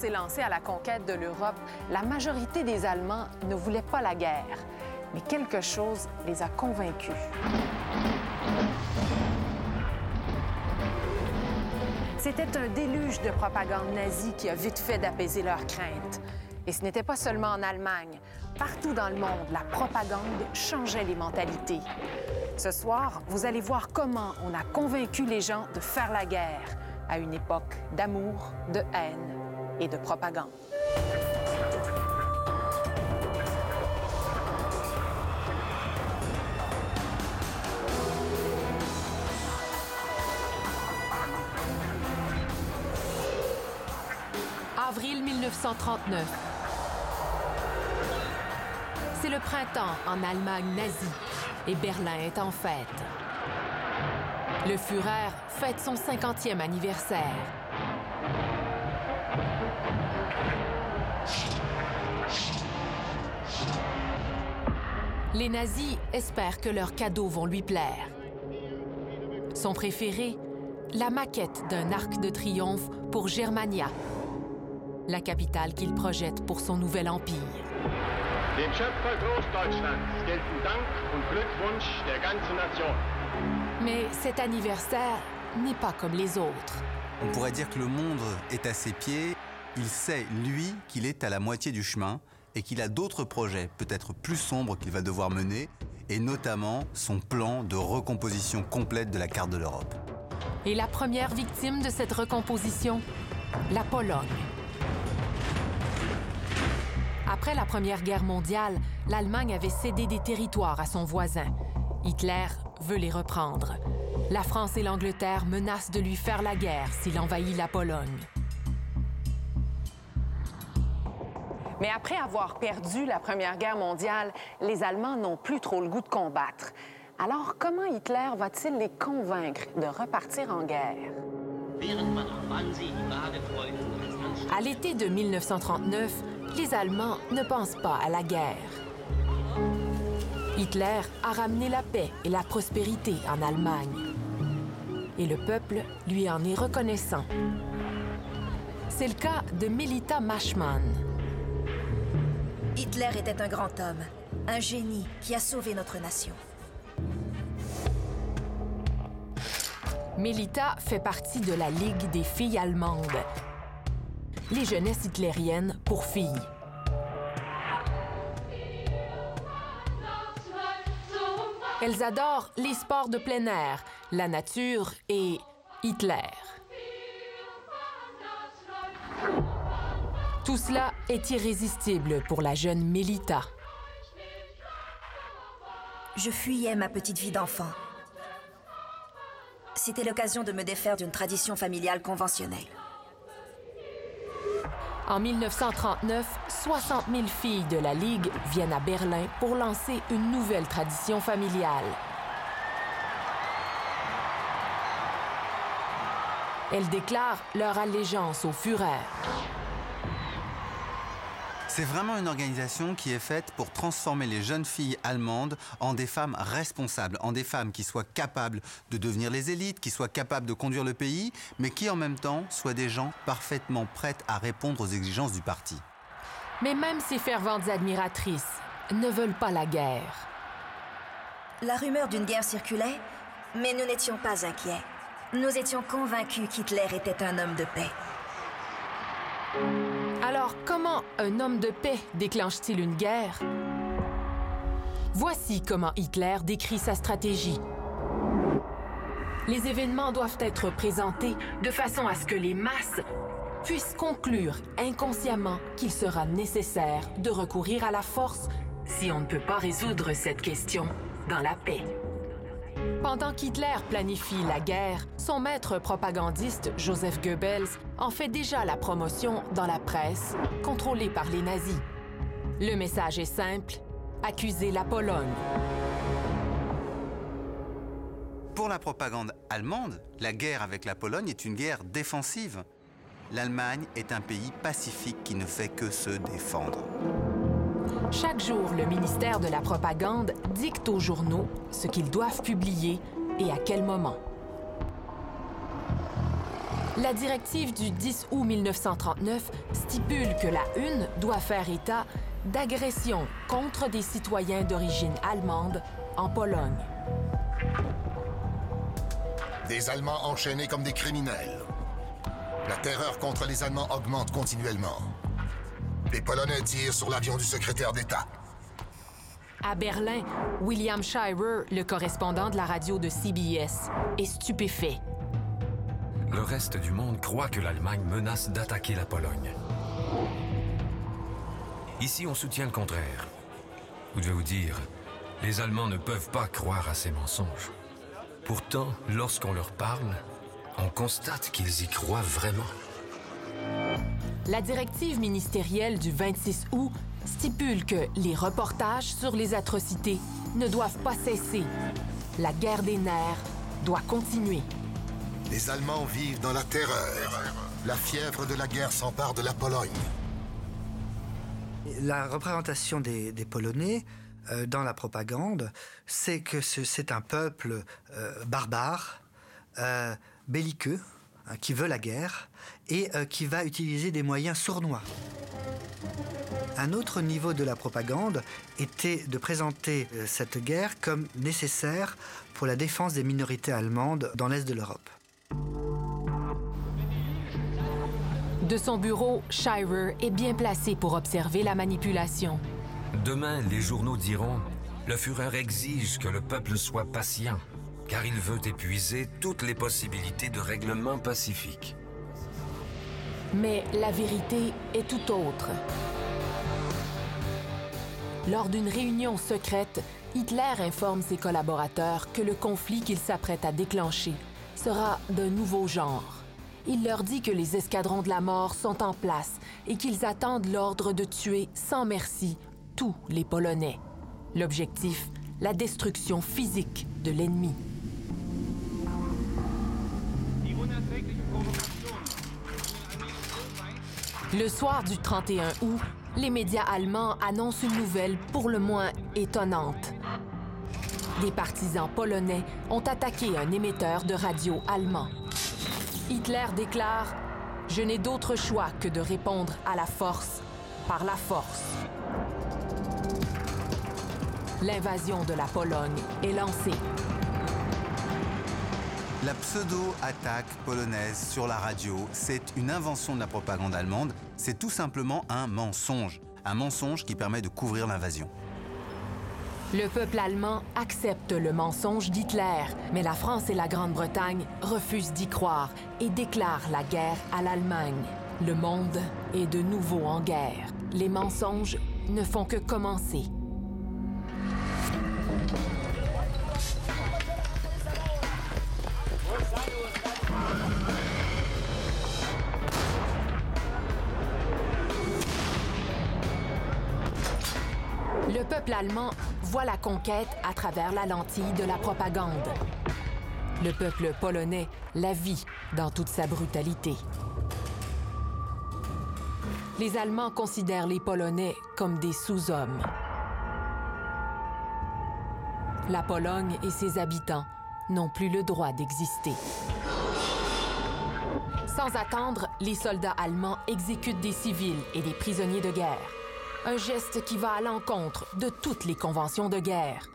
s'est lancé à la conquête de l'Europe, la majorité des Allemands ne voulaient pas la guerre. Mais quelque chose les a convaincus. C'était un déluge de propagande nazie qui a vite fait d'apaiser leurs craintes. Et ce n'était pas seulement en Allemagne. Partout dans le monde, la propagande changeait les mentalités. Ce soir, vous allez voir comment on a convaincu les gens de faire la guerre à une époque d'amour, de haine et de propagande. Avril 1939. C'est le printemps en Allemagne nazie et Berlin est en fête. Le Führer fête son 50e anniversaire. Les nazis espèrent que leurs cadeaux vont lui plaire. Son préféré, la maquette d'un arc de triomphe pour Germania, la capitale qu'il projette pour son nouvel empire. Dem Schöpfer Großdeutschlands gelten Dank und Glückwunsch der ganzen Nation. Mais cet anniversaire n'est pas comme les autres. On pourrait dire que le monde est à ses pieds. Il sait, lui, qu'il est à la moitié du chemin et qu'il a d'autres projets, peut-être plus sombres, qu'il va devoir mener, et notamment son plan de recomposition complète de la carte de l'Europe. Et la première victime de cette recomposition, la Pologne. Après la Première Guerre mondiale, l'Allemagne avait cédé des territoires à son voisin. Hitler veut les reprendre. La France et l'Angleterre menacent de lui faire la guerre s'il envahit la Pologne. Mais après avoir perdu la Première Guerre mondiale, les Allemands n'ont plus trop le goût de combattre. Alors, comment Hitler va-t-il les convaincre de repartir en guerre? À l'été de 1939, les Allemands ne pensent pas à la guerre. Hitler a ramené la paix et la prospérité en Allemagne. Et le peuple lui en est reconnaissant. C'est le cas de Melita Maschmann. Hitler était un grand homme, un génie qui a sauvé notre nation. Melita fait partie de la Ligue des filles allemandes, les jeunesses hitlériennes pour filles. Elles adorent les sports de plein air, la nature et Hitler. Tout cela est irrésistible pour la jeune Melita. Je fuyais ma petite vie d'enfant. C'était l'occasion de me défaire d'une tradition familiale conventionnelle. En 1939, 60 000 filles de la Ligue viennent à Berlin pour lancer une nouvelle tradition familiale. Elles déclarent leur allégeance au Führer. C'est vraiment une organisation qui est faite pour transformer les jeunes filles allemandes en des femmes responsables, en des femmes qui soient capables de devenir les élites, qui soient capables de conduire le pays, mais qui en même temps soient des gens parfaitement prêtes à répondre aux exigences du parti. Mais même ces ferventes admiratrices ne veulent pas la guerre. La rumeur d'une guerre circulait, mais nous n'étions pas inquiets. Nous étions convaincus qu'Hitler était un homme de paix. Alors, comment un homme de paix déclenche-t-il une guerre? Voici comment Hitler décrit sa stratégie. Les événements doivent être présentés de façon à ce que les masses puissent conclure inconsciemment qu'il sera nécessaire de recourir à la force si on ne peut pas résoudre cette question dans la paix. Pendant qu'Hitler planifie la guerre, son maître propagandiste, Joseph Goebbels, en fait déjà la promotion dans la presse, contrôlée par les nazis. Le message est simple, accuser la Pologne. Pour la propagande allemande, la guerre avec la Pologne est une guerre défensive. L'Allemagne est un pays pacifique qui ne fait que se défendre. Chaque jour, le ministère de la Propagande dicte aux journaux ce qu'ils doivent publier et à quel moment. La directive du 10 août 1939 stipule que la Une doit faire état d'agressions contre des citoyens d'origine allemande en Pologne. Des Allemands enchaînés comme des criminels. La terreur contre les Allemands augmente continuellement. Les Polonais tirent sur l'avion du secrétaire d'État. À Berlin, William Shirer, le correspondant de la radio de CBS, est stupéfait. Le reste du monde croit que l'Allemagne menace d'attaquer la Pologne. Ici, on soutient le contraire. Vous devez vous dire, les Allemands ne peuvent pas croire à ces mensonges. Pourtant, lorsqu'on leur parle, on constate qu'ils y croient vraiment. La directive ministérielle du 26 août stipule que les reportages sur les atrocités ne doivent pas cesser. La guerre des nerfs doit continuer. Les Allemands vivent dans la terreur. La fièvre de la guerre s'empare de la Pologne. La représentation des Polonais dans la propagande, c'est que c'est un peuple barbare, belliqueux, qui veut la guerre et qui va utiliser des moyens sournois. Un autre niveau de la propagande était de présenter cette guerre comme nécessaire pour la défense des minorités allemandes dans l'Est de l'Europe. De son bureau, Shirer est bien placé pour observer la manipulation. Demain, les journaux diront « Le Führer exige que le peuple soit patient, car il veut épuiser toutes les possibilités de règlement pacifique. » Mais la vérité est tout autre. Lors d'une réunion secrète, Hitler informe ses collaborateurs que le conflit qu'il s'apprête à déclencher sera d'un nouveau genre. Il leur dit que les escadrons de la mort sont en place et qu'ils attendent l'ordre de tuer sans merci tous les Polonais. L'objectif, la destruction physique de l'ennemi. Le soir du 31 août, les médias allemands annoncent une nouvelle pour le moins étonnante. Des partisans polonais ont attaqué un émetteur de radio allemand. Hitler déclare « Je n'ai d'autre choix que de répondre à la force par la force ». L'invasion de la Pologne est lancée. La pseudo-attaque polonaise sur la radio, c'est une invention de la propagande allemande. C'est tout simplement un mensonge qui permet de couvrir l'invasion. Le peuple allemand accepte le mensonge d'Hitler, mais la France et la Grande-Bretagne refusent d'y croire et déclarent la guerre à l'Allemagne. Le monde est de nouveau en guerre. Les mensonges ne font que commencer. Le peuple allemand voit la conquête à travers la lentille de la propagande. Le peuple polonais la vit dans toute sa brutalité. Les Allemands considèrent les Polonais comme des sous-hommes. La Pologne et ses habitants n'ont plus le droit d'exister. Sans attendre, les soldats allemands exécutent des civils et des prisonniers de guerre. Un geste qui va à l'encontre de toutes les conventions de guerre.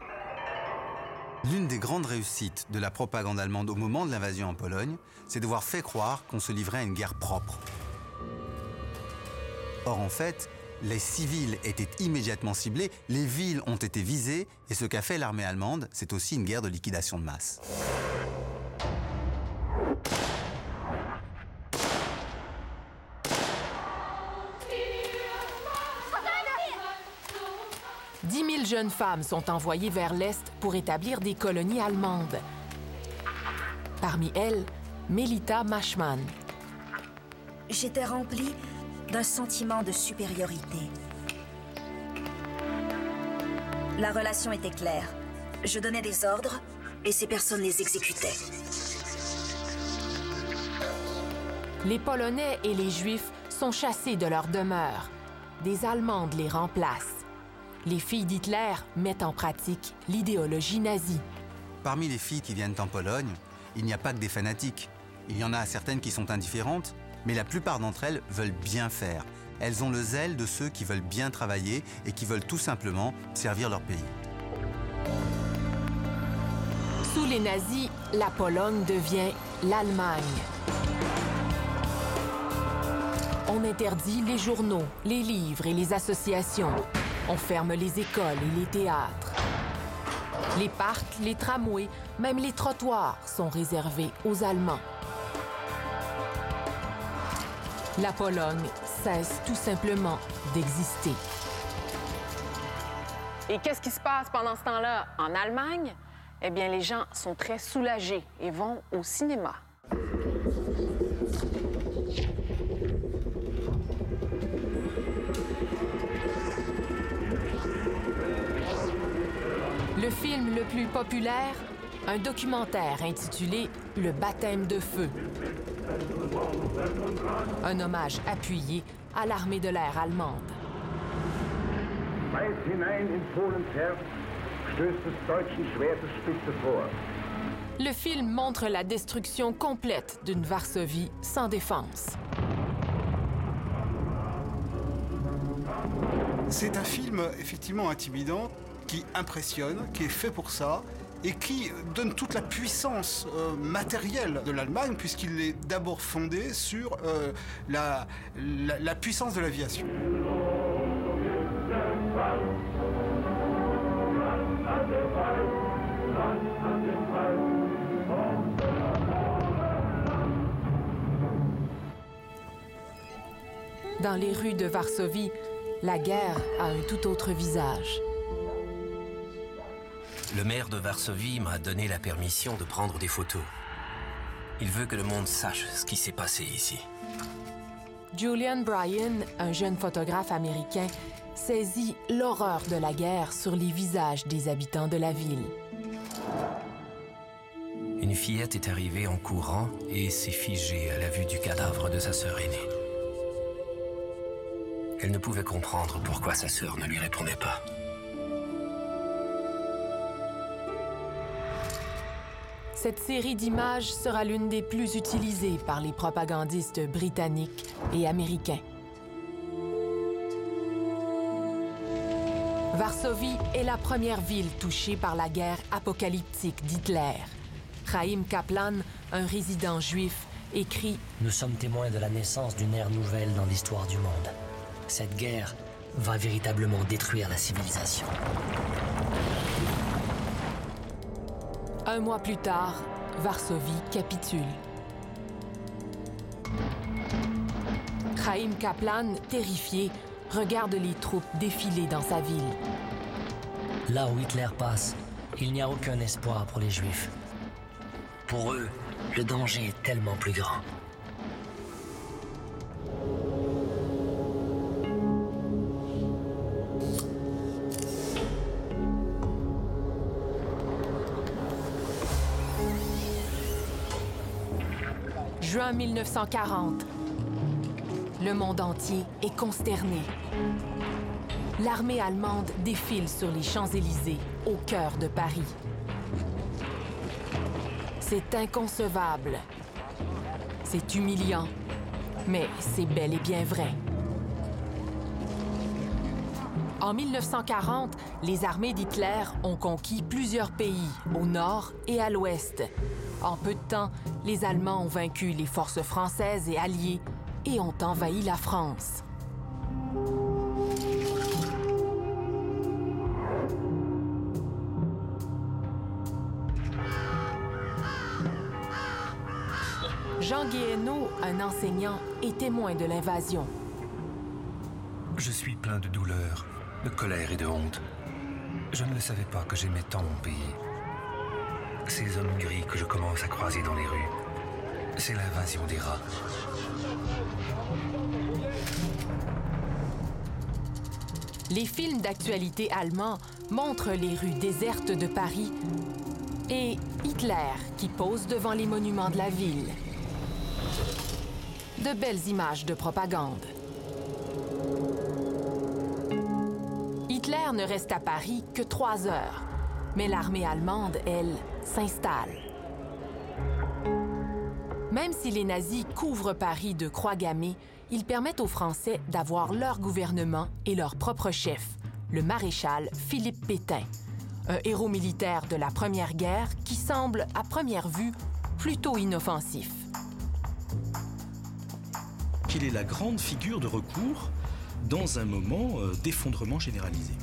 L'une des grandes réussites de la propagande allemande au moment de l'invasion en Pologne, c'est d'avoir fait croire qu'on se livrait à une guerre propre. Or, en fait, les civils étaient immédiatement ciblés, les villes ont été visées, et ce qu'a fait l'armée allemande, c'est aussi une guerre de liquidation de masse. « 10 000 jeunes femmes sont envoyées vers l'Est pour établir des colonies allemandes. Parmi elles, Melita Mashman. J'étais remplie d'un sentiment de supériorité. La relation était claire. Je donnais des ordres et ces personnes les exécutaient. Les Polonais et les Juifs sont chassés de leur demeure. Des Allemandes les remplacent. Les filles d'Hitler mettent en pratique l'idéologie nazie. Parmi les filles qui viennent en Pologne, il n'y a pas que des fanatiques. Il y en a certaines qui sont indifférentes, mais la plupart d'entre elles veulent bien faire. Elles ont le zèle de ceux qui veulent bien travailler et qui veulent tout simplement servir leur pays. Sous les nazis, la Pologne devient l'Allemagne. On interdit les journaux, les livres et les associations. On ferme les écoles et les théâtres. Les parcs, les tramways, même les trottoirs sont réservés aux Allemands. La Pologne cesse tout simplement d'exister. Et qu'est-ce qui se passe pendant ce temps-là en Allemagne? Eh bien, les gens sont très soulagés et vont au cinéma. Le film le plus populaire, un documentaire intitulé « Le baptême de feu ». Un hommage appuyé à l'armée de l'air allemande. Weit hinein in Polens Herz stößt des deutschen Schwertes Spitze vor. Le film montre la destruction complète d'une Varsovie sans défense. C'est un film effectivement intimidant, qui impressionne, qui est fait pour ça, et qui donne toute la puissance matérielle de l'Allemagne, puisqu'il est d'abord fondé sur la puissance de l'aviation. Dans les rues de Varsovie, la guerre a un tout autre visage. Le maire de Varsovie m'a donné la permission de prendre des photos. Il veut que le monde sache ce qui s'est passé ici. Julian Bryan, un jeune photographe américain, saisit l'horreur de la guerre sur les visages des habitants de la ville. Une fillette est arrivée en courant et s'est figée à la vue du cadavre de sa sœur aînée. Elle ne pouvait comprendre pourquoi sa sœur ne lui répondait pas. Cette série d'images sera l'une des plus utilisées par les propagandistes britanniques et américains. Varsovie est la première ville touchée par la guerre apocalyptique d'Hitler. Chaim Kaplan, un résident juif, écrit « Nous sommes témoins de la naissance d'une ère nouvelle dans l'histoire du monde. Cette guerre va véritablement détruire la civilisation. » Un mois plus tard, Varsovie capitule. Chaim Kaplan, terrifié, regarde les troupes défiler dans sa ville. Là où Hitler passe, il n'y a aucun espoir pour les Juifs. Pour eux, le danger est tellement plus grand. Juin 1940. Le monde entier est consterné. L'armée allemande défile sur les Champs-Élysées, au cœur de Paris. C'est inconcevable. C'est humiliant, mais c'est bel et bien vrai. En 1940, les armées d'Hitler ont conquis plusieurs pays, au nord et à l'ouest. En peu de temps, les Allemands ont vaincu les forces françaises et alliées et ont envahi la France. Jean Guéhenno, un enseignant, est témoin de l'invasion. Je suis plein de douleur, de colère et de honte. Je ne le savais pas que j'aimais tant mon pays. Ces hommes gris que je commence à croiser dans les rues, c'est l'invasion des rats. Les films d'actualité allemands montrent les rues désertes de Paris et Hitler qui pose devant les monuments de la ville. De belles images de propagande. Hitler ne reste à Paris que 3 heures, mais l'armée allemande, elle, s'installe. Même si les nazis couvrent Paris de croix gammées, ils permettent aux Français d'avoir leur gouvernement et leur propre chef, le maréchal Philippe Pétain, un héros militaire de la Première Guerre qui semble, à première vue, plutôt inoffensif. Il est la grande figure de recours dans un moment d'effondrement généralisé.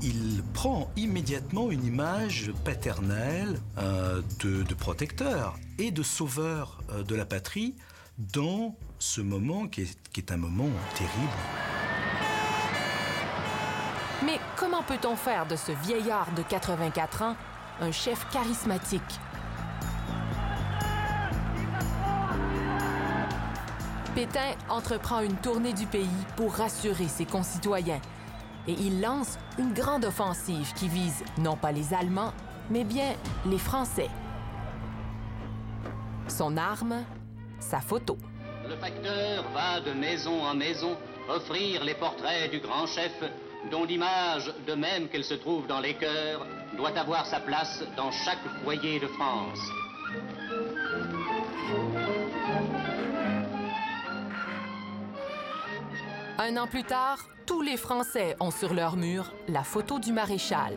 Il prend immédiatement une image paternelle de protecteur et de sauveur de la patrie dans ce moment qui est un moment terrible. Mais comment peut-on faire de ce vieillard de 84 ans un chef charismatique? Pétain entreprend une tournée du pays pour rassurer ses concitoyens. Et il lance une grande offensive qui vise non pas les Allemands, mais bien les Français. Son arme, sa photo. Le facteur va de maison en maison offrir les portraits du grand chef, dont l'image, de même qu'elle se trouve dans les cœurs, doit avoir sa place dans chaque foyer de France. Un an plus tard, tous les Français ont sur leur mur la photo du maréchal.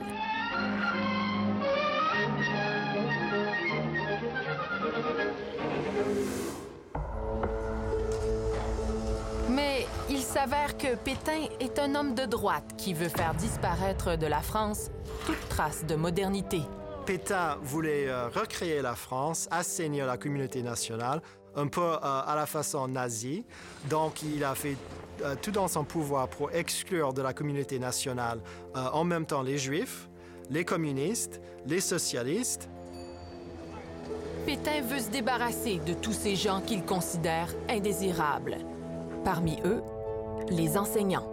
Mais il s'avère que Pétain est un homme de droite qui veut faire disparaître de la France toute trace de modernité. Pétain voulait recréer la France, assainir la communauté nationale, un peu à la façon nazie. Donc il a fait tout dans son pouvoir pour exclure de la communauté nationale en même temps les Juifs, les communistes, les socialistes. Pétain veut se débarrasser de tous ces gens qu'il considère indésirables. Parmi eux, les enseignants.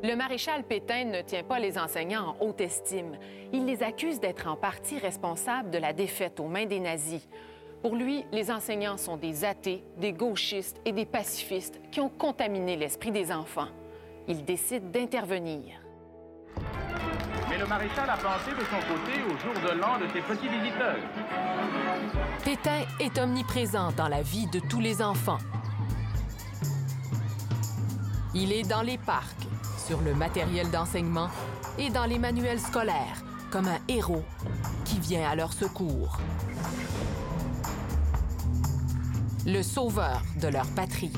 Le maréchal Pétain ne tient pas les enseignants en haute estime. Il les accuse d'être en partie responsables de la défaite aux mains des nazis. Pour lui, les enseignants sont des athées, des gauchistes et des pacifistes qui ont contaminé l'esprit des enfants. Il décide d'intervenir. Mais le maréchal a pensé de son côté au jour de l'an de ses petits visiteurs. Pétain est omniprésent dans la vie de tous les enfants. Il est dans les parcs, sur le matériel d'enseignement et dans les manuels scolaires, comme un héros qui vient à leur secours. Le sauveur de leur patrie.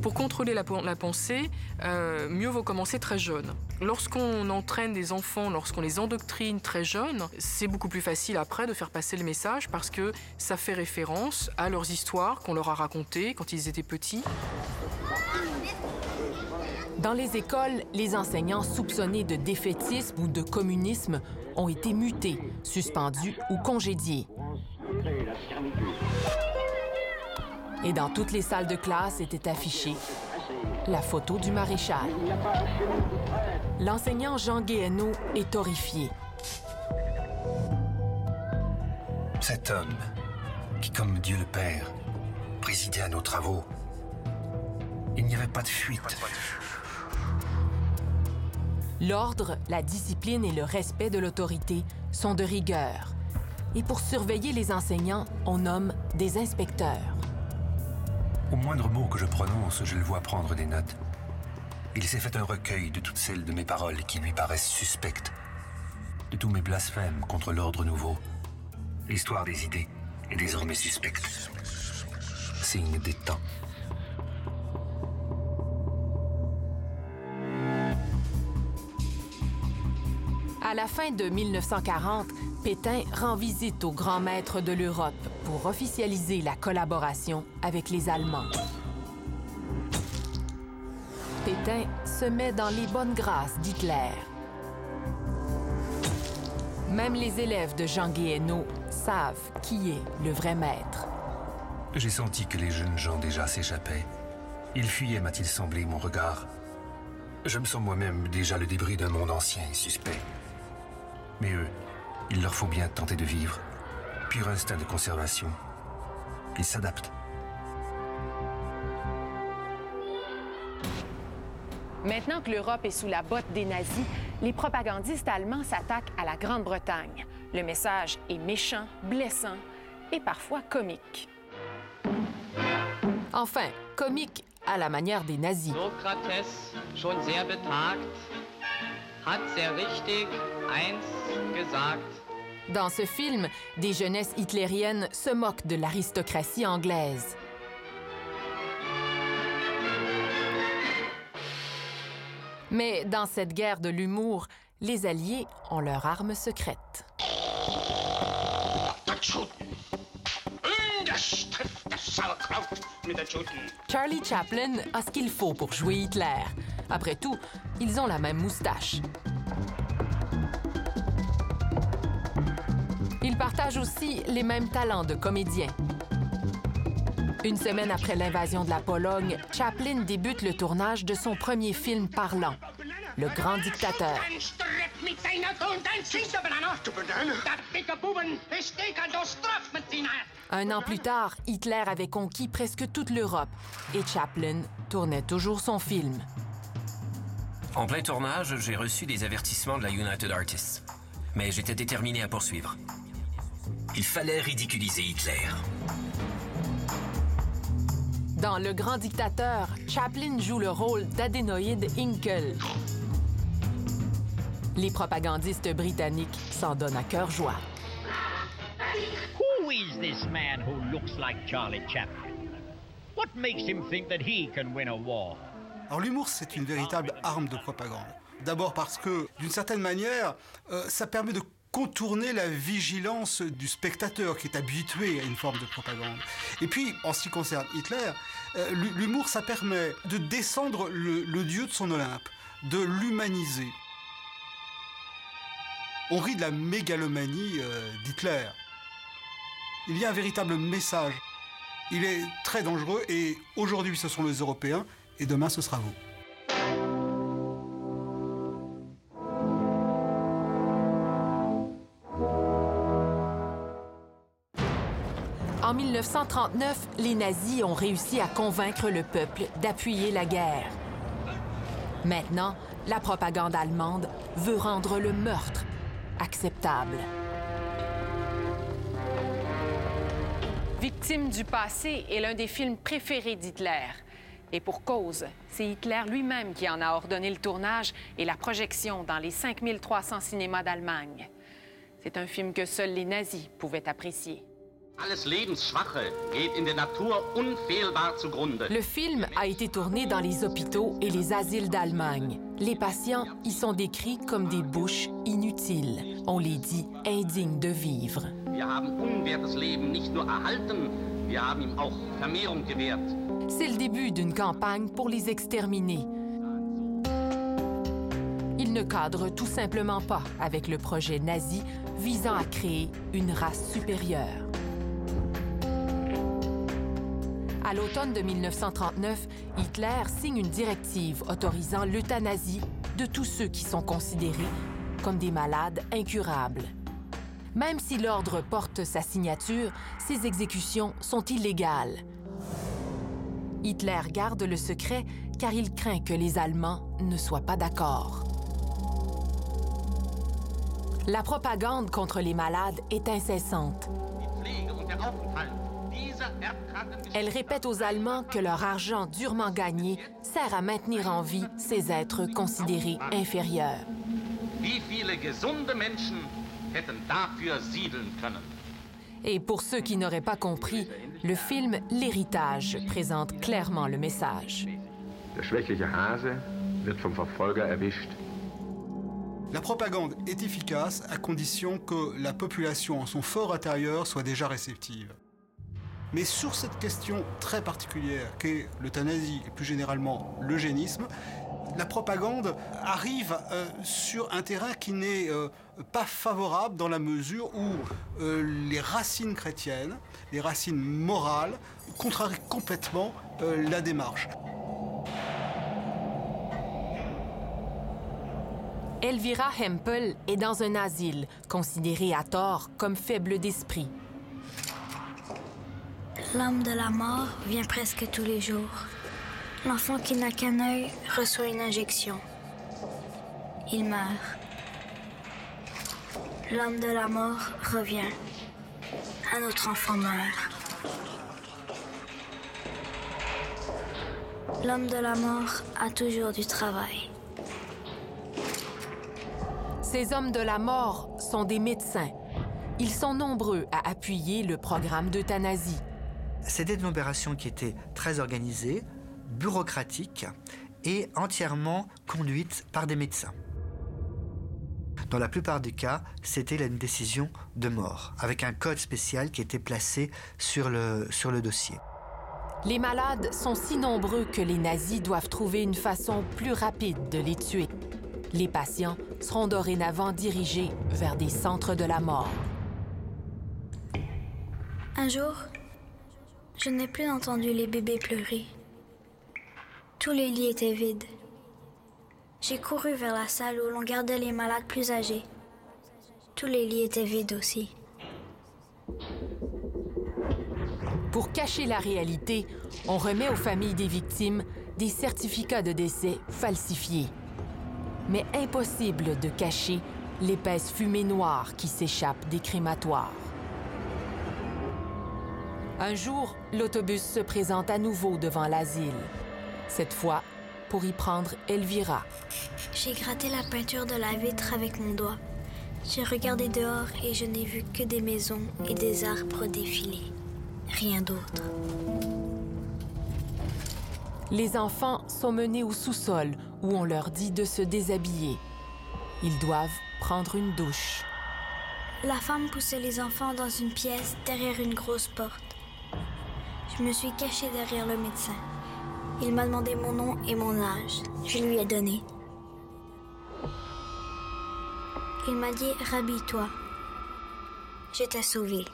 Pour contrôler la pensée, mieux vaut commencer très jeune. Lorsqu'on entraîne des enfants, lorsqu'on les endoctrine très jeunes, c'est beaucoup plus facile après de faire passer le message parce que ça fait référence à leurs histoires qu'on leur a racontées quand ils étaient petits. Dans les écoles, les enseignants soupçonnés de défaitisme ou de communisme ont été mutés, suspendus ou congédiés. Et dans toutes les salles de classe était affichée la photo du maréchal. L'enseignant Jean Guéhenno est horrifié. Cet homme, qui comme Dieu le Père, présidait à nos travaux, il n'y avait pas de fuite. L'ordre, la discipline et le respect de l'autorité sont de rigueur. Et pour surveiller les enseignants, on nomme des inspecteurs. Au moindre mot que je prononce, je le vois prendre des notes. Il s'est fait un recueil de toutes celles de mes paroles qui lui paraissent suspectes, de tous mes blasphèmes contre l'ordre nouveau. L'histoire des idées est désormais suspecte. Signe des temps. À la fin de 1940, Pétain rend visite aux grands maîtres de l'Europe pour officialiser la collaboration avec les Allemands. Pétain se met dans les bonnes grâces d'Hitler. Même les élèves de Jean Guéhenno savent qui est le vrai maître. J'ai senti que les jeunes gens déjà s'échappaient. Ils fuyaient, m'a-t-il semblé, mon regard. Je me sens moi-même déjà le débris d'un monde ancien et suspect. Mais eux, il leur faut bien tenter de vivre. Pur instinct de conservation. Ils s'adaptent. Maintenant que l'Europe est sous la botte des nazis, les propagandistes allemands s'attaquent à la Grande-Bretagne. Le message est méchant, blessant et parfois comique. Enfin, comique à la manière des nazis. Sokrates, schon sehr betagt, hat sehr richtig eins gesagt. Dans ce film, des jeunesses hitlériennes se moquent de l'aristocratie anglaise. Mais dans cette guerre de l'humour, les Alliés ont leur arme secrète. Charlie Chaplin a ce qu'il faut pour jouer Hitler. Après tout, ils ont la même moustache. Ils partagent aussi les mêmes talents de comédien. Une semaine après l'invasion de la Pologne, Chaplin débute le tournage de son premier film parlant, Le Grand Dictateur. Un an plus tard, Hitler avait conquis presque toute l'Europe et Chaplin tournait toujours son film. En plein tournage, j'ai reçu des avertissements de la United Artists. Mais j'étais déterminé à poursuivre. Il fallait ridiculiser Hitler. Dans Le Grand Dictateur, Chaplin joue le rôle d'Adénoïde Hinkle. Les propagandistes britanniques s'en donnent à cœur joie. Who is this man who looks like Charlie Chaplin? What makes him think that he can win a war? Alors l'humour, c'est une véritable arme de propagande. D'abord parce que, d'une certaine manière, ça permet de contourner la vigilance du spectateur qui est habitué à une forme de propagande. Et puis, en ce qui concerne Hitler, l'humour, ça permet de descendre le dieu de son Olympe, de l'humaniser. On rit de la mégalomanie d'Hitler. Il y a un véritable message. Il est très dangereux et aujourd'hui, ce sont les Européens et demain, ce sera vous. En 1939, les nazis ont réussi à convaincre le peuple d'appuyer la guerre. Maintenant, la propagande allemande veut rendre le meurtre acceptable. Victime du passé est l'un des films préférés d'Hitler. Et pour cause, c'est Hitler lui-même qui en a ordonné le tournage et la projection dans les 5300 cinémas d'Allemagne. C'est un film que seuls les nazis pouvaient apprécier. Le film a été tourné dans les hôpitaux et les asiles d'Allemagne. Les patients y sont décrits comme des bouches inutiles. On les dit indignes de vivre. C'est le début d'une campagne pour les exterminer. Ils ne cadrent tout simplement pas avec le projet nazi visant à créer une race supérieure. À l'automne de 1939, Hitler signe une directive autorisant l'euthanasie de tous ceux qui sont considérés comme des malades incurables. Même si l'ordre porte sa signature, ces exécutions sont illégales. Hitler garde le secret car il craint que les Allemands ne soient pas d'accord. La propagande contre les malades est incessante. Elle répète aux Allemands que leur argent durement gagné sert à maintenir en vie ces êtres considérés inférieurs. Et pour ceux qui n'auraient pas compris, le film L'Héritage présente clairement le message. La propagande est efficace à condition que la population en son fort intérieur soit déjà réceptive. Mais sur cette question très particulière qu'est l'euthanasie et plus généralement l'eugénisme, la propagande arrive sur un terrain qui n'est pas favorable dans la mesure où les racines chrétiennes, les racines morales, contrarient complètement la démarche. Elvira Hempel est dans un asile, considérée à tort comme faible d'esprit. L'âme de la mort vient presque tous les jours. L'enfant qui n'a qu'un œil reçoit une injection. Il meurt. L'âme de la mort revient. un autre enfant meurt. L'homme de la mort a toujours du travail. Ces hommes de la mort sont des médecins. Ils sont nombreux à appuyer le programme d'euthanasie. C'était une opération qui était très organisée, bureaucratique et entièrement conduite par des médecins. Dans la plupart des cas, c'était une décision de mort, avec un code spécial qui était placé sur le dossier. Les malades sont si nombreux que les nazis doivent trouver une façon plus rapide de les tuer. Les patients seront dorénavant dirigés vers des centres de la mort. Un jour, je n'ai plus entendu les bébés pleurer. Tous les lits étaient vides. J'ai couru vers la salle où l'on gardait les malades plus âgés. Tous les lits étaient vides aussi. Pour cacher la réalité, on remet aux familles des victimes des certificats de décès falsifiés. Mais impossible de cacher l'épaisse fumée noire qui s'échappe des crématoires. Un jour, l'autobus se présente à nouveau devant l'asile. Cette fois, pour y prendre Elvira. J'ai gratté la peinture de la vitre avec mon doigt. J'ai regardé dehors et je n'ai vu que des maisons et des arbres défiler. Rien d'autre. Les enfants sont menés au sous-sol où on leur dit de se déshabiller. Ils doivent prendre une douche. La femme poussait les enfants dans une pièce derrière une grosse porte. Je me suis cachée derrière le médecin. Il m'a demandé mon nom et mon âge. Je lui ai donné. Il m'a dit « Rhabille-toi ». J'étais sauvée.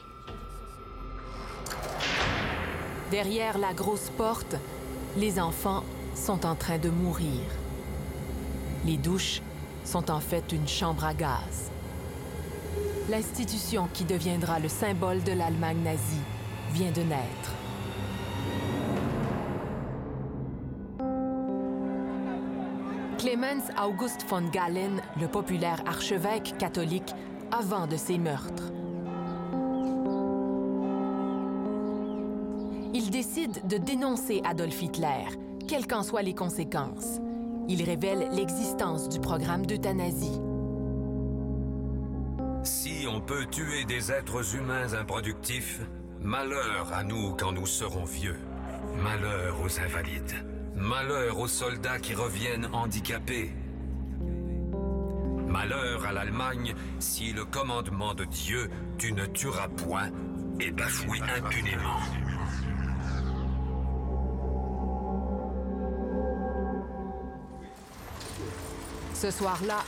Derrière la grosse porte, les enfants sont en train de mourir. Les douches sont en fait une chambre à gaz. L'institution qui deviendra le symbole de l'Allemagne nazie vient de naître. Clemens August von Galen, le populaire archevêque catholique, a vent de ces meurtres. Il décide de dénoncer Adolf Hitler, quelles qu'en soient les conséquences. Il révèle l'existence du programme d'euthanasie. Si on peut tuer des êtres humains improductifs, malheur à nous quand nous serons vieux. Malheur aux invalides. Malheur aux soldats qui reviennent handicapés. Malheur à l'Allemagne si le commandement de Dieu « Tu ne tueras point » est bafoué impunément. Ce soir-là,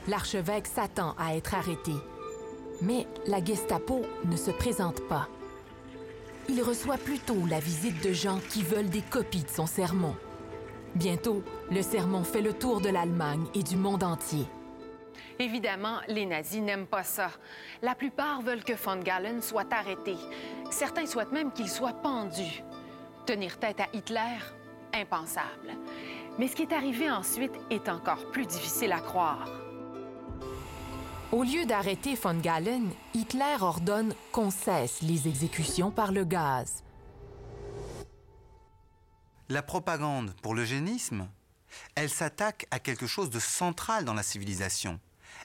l'archevêque s'attend à être arrêté. Mais la Gestapo ne se présente pas. Il reçoit plutôt la visite de gens qui veulent des copies de son sermon. Bientôt, le sermon fait le tour de l'Allemagne et du monde entier. Évidemment, les nazis n'aiment pas ça. La plupart veulent que von Galen soit arrêté. Certains souhaitent même qu'il soit pendu. Tenir tête à Hitler, impensable. Mais ce qui est arrivé ensuite est encore plus difficile à croire. Au lieu d'arrêter von Galen, Hitler ordonne qu'on cesse les exécutions par le gaz. La propagande pour l'eugénisme, elle s'attaque à quelque chose de central dans la civilisation.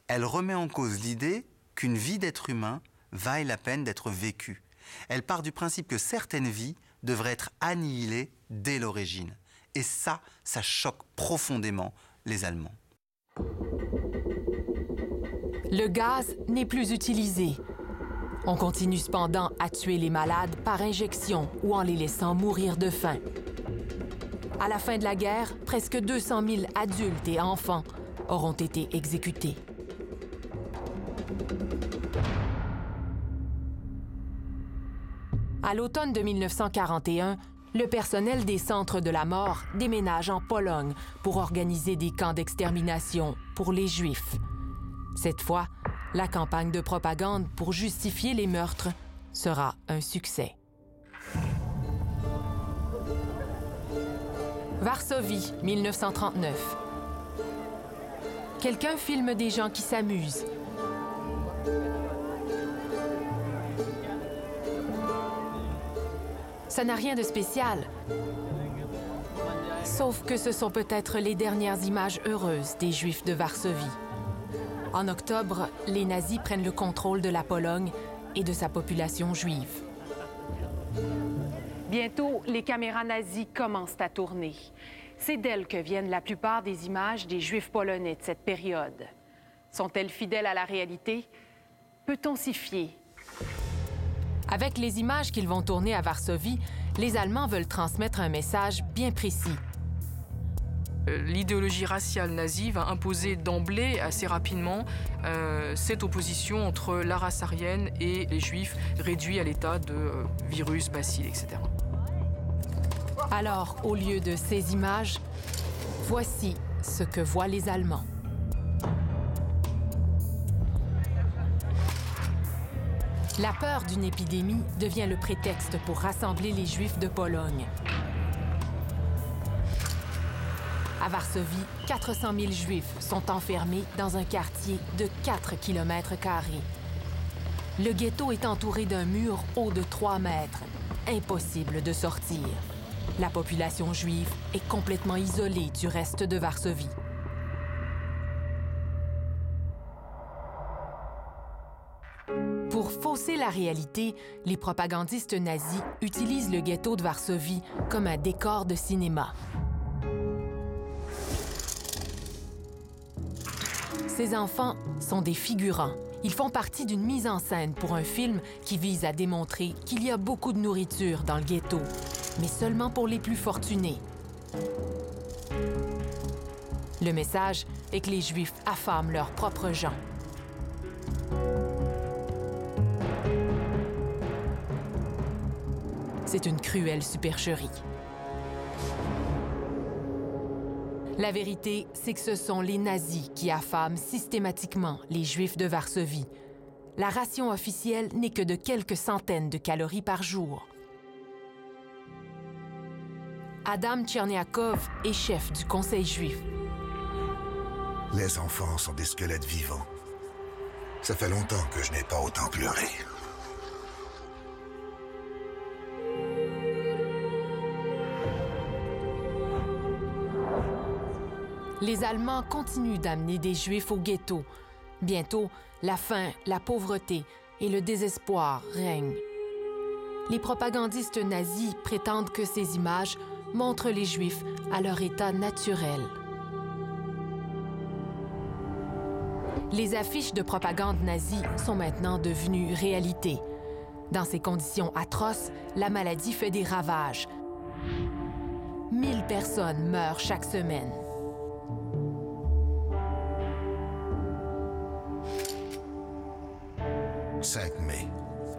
Elle remet en cause l'idée qu'une vie d'être humain vaille la peine d'être vécue. Elle part du principe que certaines vies devraient être annihilées dès l'origine. Et ça choque profondément les Allemands. Le gaz n'est plus utilisé. On continue cependant à tuer les malades par injection ou en les laissant mourir de faim. À la fin de la guerre, presque 200 000 adultes et enfants auront été exécutés. À l'automne de 1941, le personnel des centres de la mort déménage en Pologne pour organiser des camps d'extermination pour les Juifs. Cette fois, la campagne de propagande pour justifier les meurtres sera un succès. Varsovie, 1939. Quelqu'un filme des gens qui s'amusent. Ça n'a rien de spécial. Sauf que ce sont peut-être les dernières images heureuses des Juifs de Varsovie. En octobre, les nazis prennent le contrôle de la Pologne et de sa population juive. Bientôt, les caméras nazies commencent à tourner. C'est d'elles que viennent la plupart des images des Juifs polonais de cette période. Sont-elles fidèles à la réalité? Peut-on s'y fier? Avec les images qu'ils vont tourner à Varsovie, les Allemands veulent transmettre un message bien précis. L'idéologie raciale nazie va imposer d'emblée, assez rapidement, cette opposition entre la race aryenne et les Juifs réduits à l'état de virus, bacilles, etc. Alors, au lieu de ces images, voici ce que voient les Allemands. La peur d'une épidémie devient le prétexte pour rassembler les Juifs de Pologne. À Varsovie, 400 000 Juifs sont enfermés dans un quartier de 4 km². Le ghetto est entouré d'un mur haut de 3 mètres. Impossible de sortir. La population juive est complètement isolée du reste de Varsovie. Pour fausser la réalité, les propagandistes nazis utilisent le ghetto de Varsovie comme un décor de cinéma. Ces enfants sont des figurants. Ils font partie d'une mise en scène pour un film qui vise à démontrer qu'il y a beaucoup de nourriture dans le ghetto, mais seulement pour les plus fortunés. Le message est que les Juifs affament leurs propres gens. C'est une cruelle supercherie. La vérité, c'est que ce sont les nazis qui affament systématiquement les Juifs de Varsovie. La ration officielle n'est que de quelques centaines de calories par jour. Adam Tcherniakov est chef du Conseil juif. Les enfants sont des squelettes vivants. Ça fait longtemps que je n'ai pas autant pleuré. Les Allemands continuent d'amener des Juifs au ghetto. Bientôt, la faim, la pauvreté et le désespoir règnent. Les propagandistes nazis prétendent que ces images montrent les Juifs à leur état naturel. Les affiches de propagande nazie sont maintenant devenues réalité. Dans ces conditions atroces, la maladie fait des ravages. 1000 personnes meurent chaque semaine. Le 5 mai,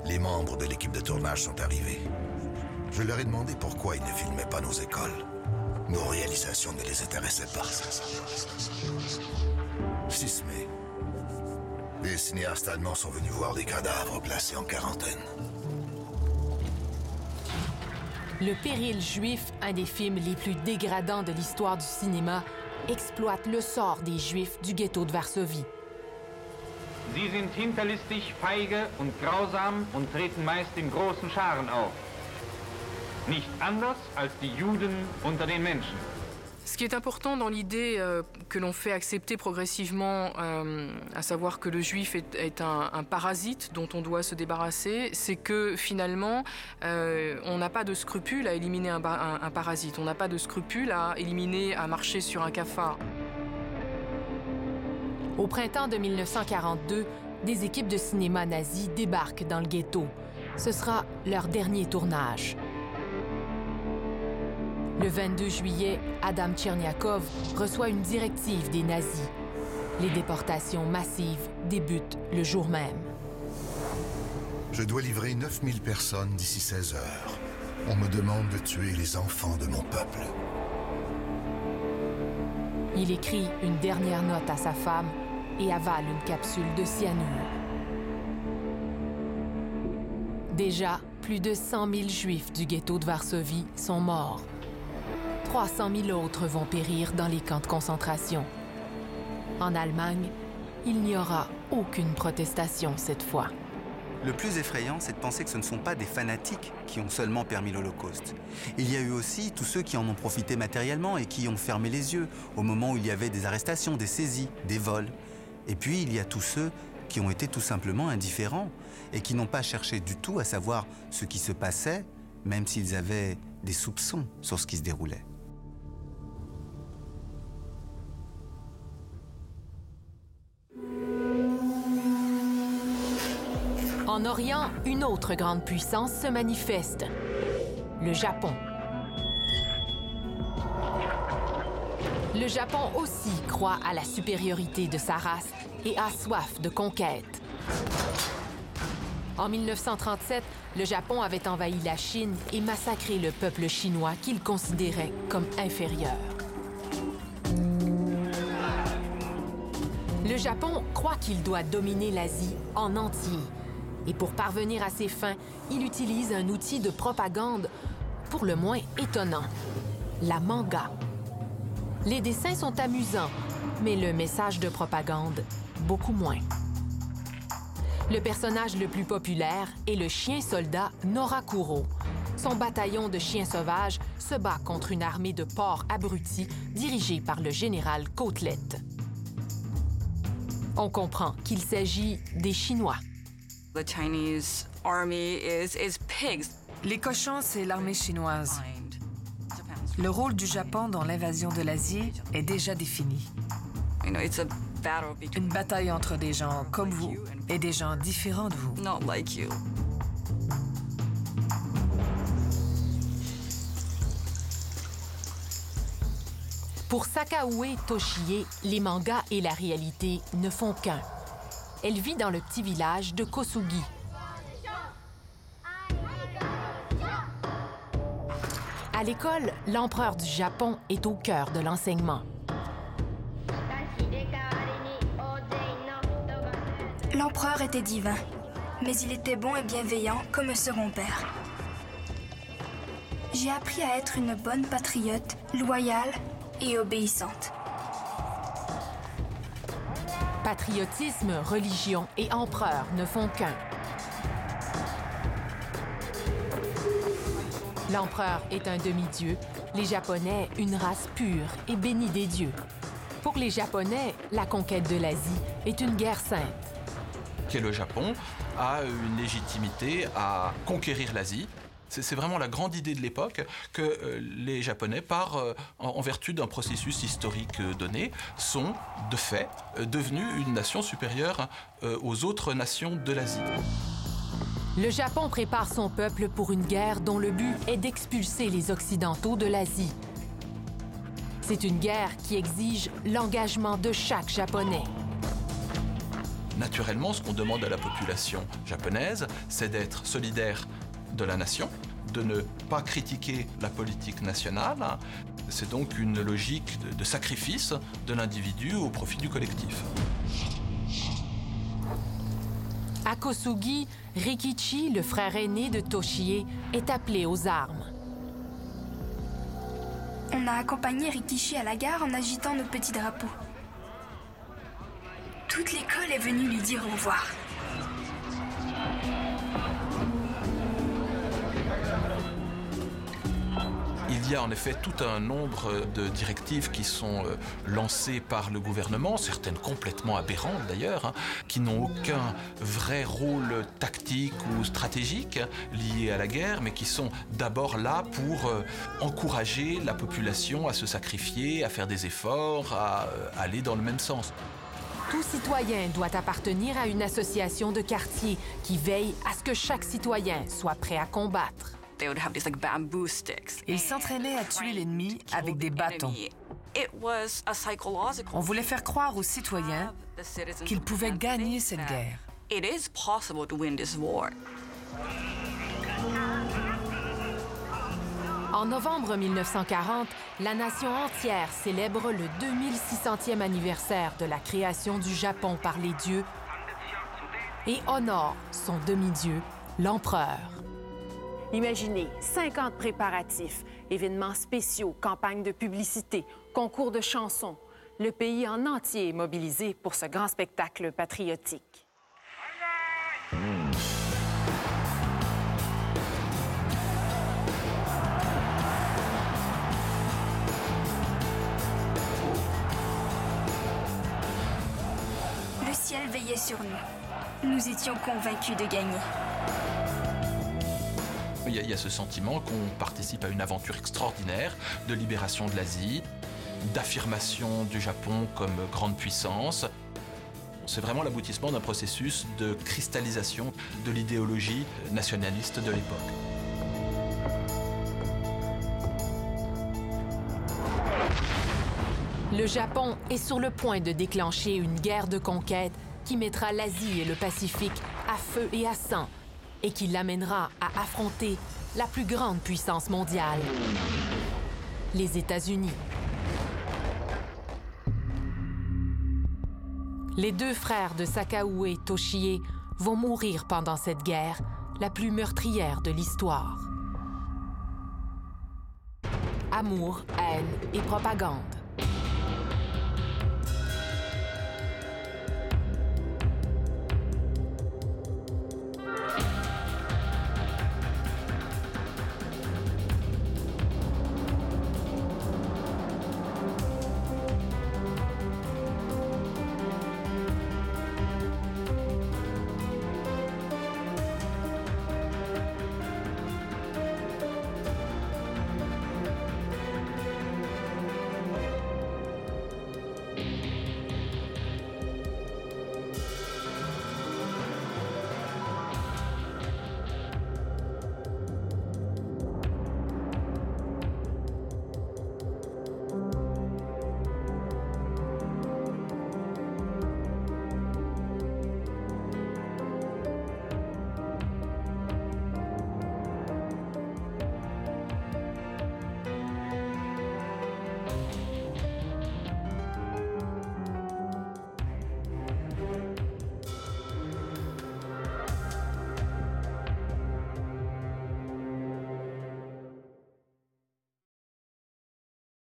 les membres de l'équipe de tournage sont arrivés. Je leur ai demandé pourquoi ils ne filmaient pas nos écoles. Nos réalisations ne les intéressaient pas. 6 mai, les cinéastes allemands sont venus voir des cadavres placés en quarantaine. Le Péril juif, un des films les plus dégradants de l'histoire du cinéma, exploite le sort des Juifs du ghetto de Varsovie. Sie sind hinterlistig, feige und grausam und treten meist in großen Scharen auf. Nicht anders als die Juden unter den Menschen. Ce qui est important dans l'idée que l'on fait accepter progressivement, à savoir que le juif est un parasite dont on doit se débarrasser, c'est que finalement, on n'a pas de scrupule à éliminer un parasite, on n'a pas de scrupule à éliminer, à marcher sur un cafard. Au printemps de 1942, des équipes de cinéma nazis débarquent dans le ghetto. Ce sera leur dernier tournage. Le 22 juillet, Adam Tcherniakov reçoit une directive des nazis. Les déportations massives débutent le jour même. Je dois livrer 9000 personnes d'ici 16 heures. On me demande de tuer les enfants de mon peuple. Il écrit une dernière note à sa femme et avale une capsule de cyanure. Déjà, plus de 100 000 Juifs du ghetto de Varsovie sont morts. 300 000 autres vont périr dans les camps de concentration. En Allemagne, il n'y aura aucune protestation cette fois. Le plus effrayant, c'est de penser que ce ne sont pas des fanatiques qui ont seulement permis l'Holocauste. Il y a eu aussi tous ceux qui en ont profité matériellement et qui ont fermé les yeux au moment où il y avait des arrestations, des saisies, des vols. Et puis il y a tous ceux qui ont été tout simplement indifférents et qui n'ont pas cherché du tout à savoir ce qui se passait, même s'ils avaient des soupçons sur ce qui se déroulait. En Orient, une autre grande puissance se manifeste, le Japon. Le Japon aussi croit à la supériorité de sa race et a soif de conquête. En 1937, le Japon avait envahi la Chine et massacré le peuple chinois qu'il considérait comme inférieur. Le Japon croit qu'il doit dominer l'Asie en entier. Et pour parvenir à ses fins, il utilise un outil de propagande pour le moins étonnant, la manga. Les dessins sont amusants, mais le message de propagande, beaucoup moins. Le personnage le plus populaire est le chien-soldat Norakuro. Son bataillon de chiens sauvages se bat contre une armée de porcs abrutis dirigée par le général Côtelette. On comprend qu'il s'agit des Chinois. The Chinese army is pigs. Les cochons, c'est l'armée chinoise. Le rôle du Japon dans l'invasion de l'Asie est déjà défini. Une bataille entre des gens comme vous et des gens différents de vous. Not like you. Pour Sakaue Toshie, les mangas et la réalité ne font qu'un. Elle vit dans le petit village de Kosugi. À l'école, l'empereur du Japon est au cœur de l'enseignement. L'empereur était divin, mais il était bon et bienveillant comme un second père. J'ai appris à être une bonne patriote, loyale et obéissante. Patriotisme, religion et empereur ne font qu'un. L'empereur est un demi-dieu, les Japonais une race pure et bénie des dieux. Pour les Japonais, la conquête de l'Asie est une guerre sainte. Que le Japon a une légitimité à conquérir l'Asie. C'est vraiment la grande idée de l'époque que les Japonais, en vertu d'un processus historique donné, sont, de fait, devenus une nation supérieure aux autres nations de l'Asie. Le Japon prépare son peuple pour une guerre dont le but est d'expulser les Occidentaux de l'Asie. C'est une guerre qui exige l'engagement de chaque Japonais. Naturellement, ce qu'on demande à la population japonaise, c'est d'être solidaire de la nation, de ne pas critiquer la politique nationale. C'est donc une logique de sacrifice de l'individu au profit du collectif. À Kosugi, Rikichi, le frère aîné de Toshie, est appelé aux armes. On a accompagné Rikichi à la gare en agitant nos petits drapeaux. Toute l'école est venue lui dire au revoir. Il y a en effet tout un nombre de directives qui sont lancées par le gouvernement, certaines complètement aberrantes d'ailleurs, qui n'ont aucun vrai rôle tactique ou stratégique lié à la guerre, mais qui sont d'abord là pour encourager la population à se sacrifier, à faire des efforts, à aller dans le même sens. Tout citoyen doit appartenir à une association de quartier qui veille à ce que chaque citoyen soit prêt à combattre. Ils s'entraînaient à tuer l'ennemi avec des bâtons. On voulait faire croire aux citoyens qu'ils pouvaient gagner cette guerre. En novembre 1940, la nation entière célèbre le 2600e anniversaire de la création du Japon par les dieux et honore son demi-dieu, l'empereur. Imaginez 50 préparatifs, événements spéciaux, campagnes de publicité, concours de chansons. Le pays en entier est mobilisé pour ce grand spectacle patriotique. ciel veillait sur nous. Nous étions convaincus de gagner. Il y a ce sentiment qu'on participe à une aventure extraordinaire de libération de l'Asie, d'affirmation du Japon comme grande puissance. C'est vraiment l'aboutissement d'un processus de cristallisation de l'idéologie nationaliste de l'époque. Le Japon est sur le point de déclencher une guerre de conquête qui mettra l'Asie et le Pacifique à feu et à sang et qui l'amènera à affronter la plus grande puissance mondiale, les États-Unis. Les deux frères de Sakaue Toshie vont mourir pendant cette guerre, la plus meurtrière de l'histoire. Amour, haine et propagande.